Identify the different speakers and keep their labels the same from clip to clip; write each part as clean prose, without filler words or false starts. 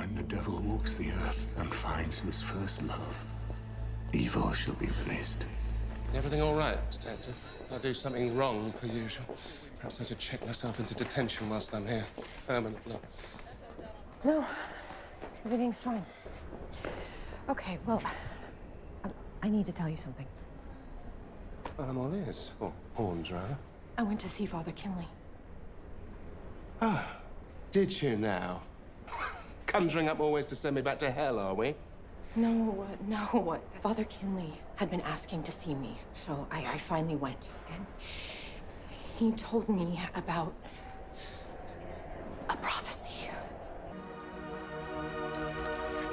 Speaker 1: When the devil walks the earth and finds his first love, evil shall be released.
Speaker 2: Everything all right, Detective? I do something wrong, per usual. Perhaps I should check myself into detention whilst I'm here. Permanently.
Speaker 3: No, everything's fine. Okay, well, I need to tell you something.
Speaker 2: Well, I'm all ears. Or horns, rather.
Speaker 3: I went to see Father Kinley.
Speaker 2: Ah, did you now? Conjuring up more ways to send me back to hell, are we?
Speaker 3: No. Father Kinley had been asking to see me, so I finally went. And he told me about a prophecy.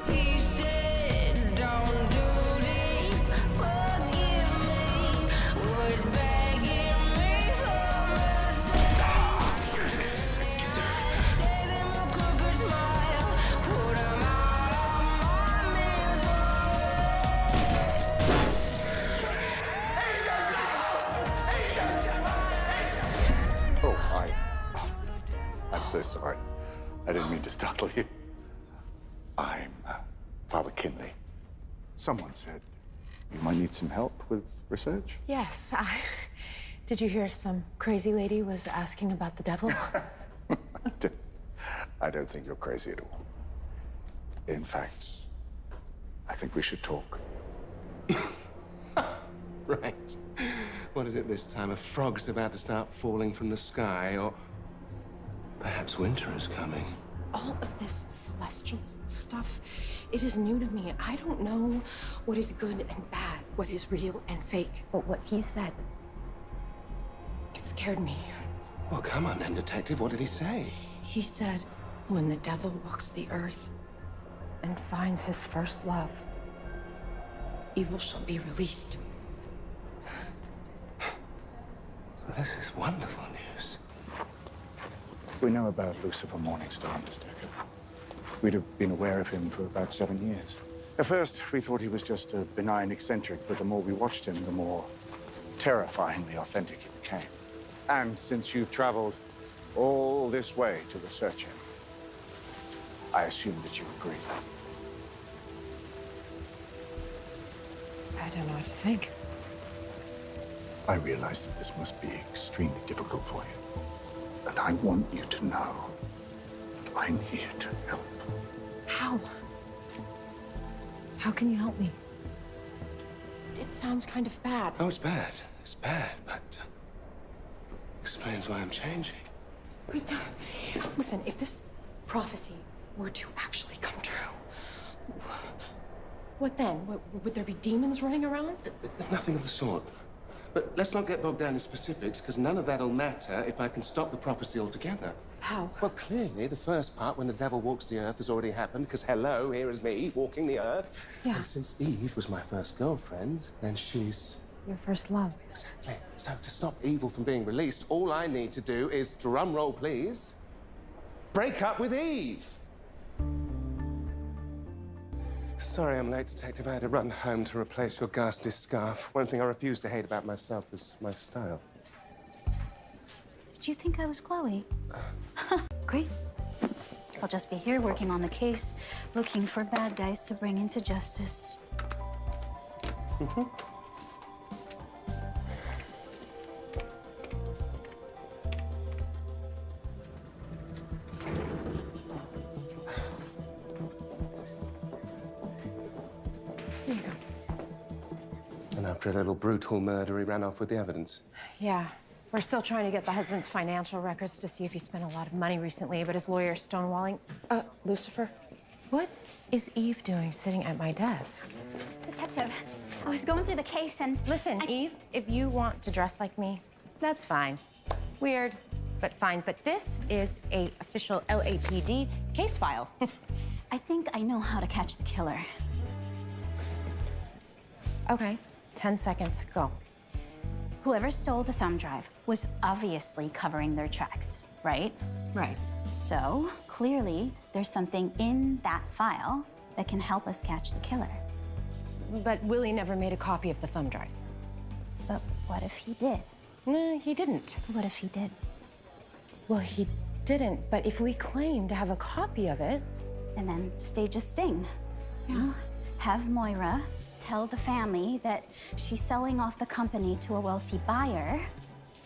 Speaker 4: He said, "Don't do this, forgive me." Was begging me for mercy. Gave him a crooked smile, put him out of my
Speaker 1: Oh, hi. I'm so sorry. I didn't mean to startle you. I'm Father Kinley. Someone said you might need some help with research.
Speaker 3: Yes, did you hear some crazy lady was asking about the devil?
Speaker 1: I don't think you're crazy at all. In fact, I think we should talk.
Speaker 2: Right. What is it this time? A frog's about to start falling from the sky, or perhaps winter is coming.
Speaker 3: All of this celestial stuff, it is new to me. I don't know what is good and bad, what is real and fake. But what he said, it scared me.
Speaker 2: Well, come on then, Detective. What did he say?
Speaker 3: He said, when the devil walks the earth and finds his first love, evil shall be released.
Speaker 2: Well, this is wonderful news.
Speaker 1: We know about Lucifer Morningstar, Miss Decker. We'd have been aware of him for about 7 years. At first, we thought he was just a benign eccentric, but the more we watched him, the more terrifyingly authentic he became. And since you've traveled all this way to research him, I assume that you agree.
Speaker 3: I don't know what to think.
Speaker 1: I realize that this must be extremely difficult for you. And I want you to know that I'm here to help.
Speaker 3: How? How can you help me? It sounds kind of bad.
Speaker 2: Oh, it's bad. It's bad, but explains why I'm changing.
Speaker 3: Wait, listen, if this prophecy were to actually come true, what then? Would there be demons running around?
Speaker 2: Nothing of the sort. But let's not get bogged down in specifics, because none of that'll matter if I can stop the prophecy altogether.
Speaker 3: How?
Speaker 2: Well, clearly, the first part, when the devil walks the earth, has already happened, because hello, here is me, walking the earth.
Speaker 3: Yeah.
Speaker 2: And since Eve was my first girlfriend, then she's...
Speaker 3: Your first love.
Speaker 2: Exactly. So to stop evil from being released, all I need to do is, drum roll please, break up with Eve. Sorry I'm late, Detective. I had to run home to replace your ghastly scarf. One thing I refuse to hate about myself is my style.
Speaker 5: Did you think I was Chloe? Great. I'll just be here working on the case, looking for bad guys to bring into justice.
Speaker 2: Mm-hmm.
Speaker 3: Here you go.
Speaker 2: And after a little brutal murder, he ran off with the evidence.
Speaker 3: Yeah. We're still trying to get the husband's financial records to see if he spent a lot of money recently, but his lawyer's stonewalling. Lucifer, what is Eve doing sitting at my desk?
Speaker 5: Detective, I was going through the case and...
Speaker 3: Listen, Eve, if you want to dress like me, that's fine. Weird, but fine. But this is a official LAPD case file.
Speaker 5: I think I know how to catch the killer.
Speaker 3: Okay, 10 seconds, go.
Speaker 5: Whoever stole the thumb drive was obviously covering their tracks, right?
Speaker 3: Right.
Speaker 5: So, clearly, there's something in that file that can help us catch the killer.
Speaker 3: But Willie never made a copy of the thumb drive.
Speaker 5: But what if he did?
Speaker 3: Nah, he didn't.
Speaker 5: What if he did?
Speaker 3: Well, he didn't, but if we claim to have a copy of it,
Speaker 5: and then stage a sting. Yeah. Have Moira tell the family that she's selling off the company to a wealthy buyer.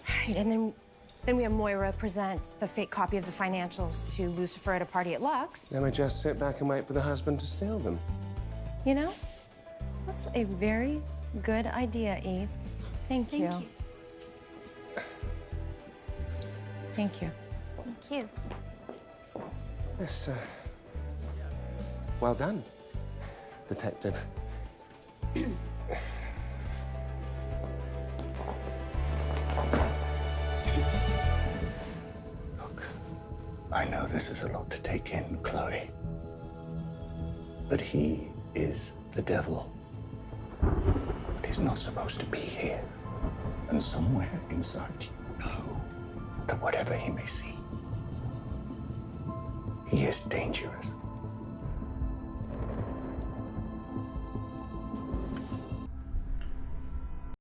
Speaker 3: Right, and then we have Moira present the fake copy of the financials to Lucifer at a party at Lux.
Speaker 2: Then we just sit back and wait for the husband to steal them.
Speaker 3: You know, that's a very good idea, Eve. Thank you. Thank you.
Speaker 5: Thank you.
Speaker 2: Yes, well done, detective.
Speaker 1: Look, I know this is a lot to take in, Chloe. But he is the devil. But he's not supposed to be here. And somewhere inside you know that whatever he may see, he is dangerous.